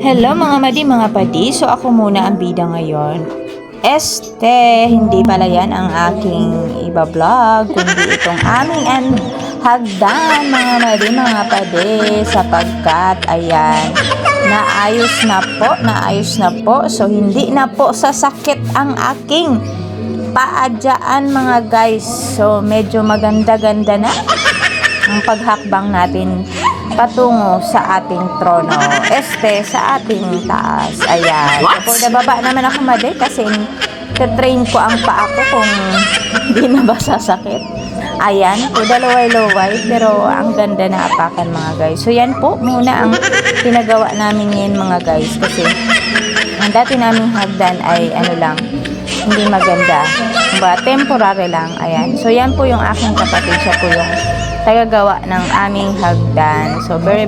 Hello mga madi, mga padi. So ako muna ang bida ngayon. Hindi pala yan ang aking iba-vlog, kundi itong aming hagdan mga madi, mga padi, sapagkat ayan, naayos na po. So hindi na po sasakit ang aking paadyaan mga guys. So medyo maganda-ganda na ang paghakbang natin patungo sa ating trono, sa ating taas. Ayan. So, nababa naman ako madi kasi train ko ang paa ko kung hindi na ba sasakit. Ayan, loway-loway, pero ang ganda na apakan mga guys. So yan po muna ang pinagawa namin ngayon mga guys, kasi ang dati naming hagdan ay hindi maganda. Temporary lang. Ayan. So yan po yung aking kapatid, siya po yung tagagawa ng aming hagdan. So very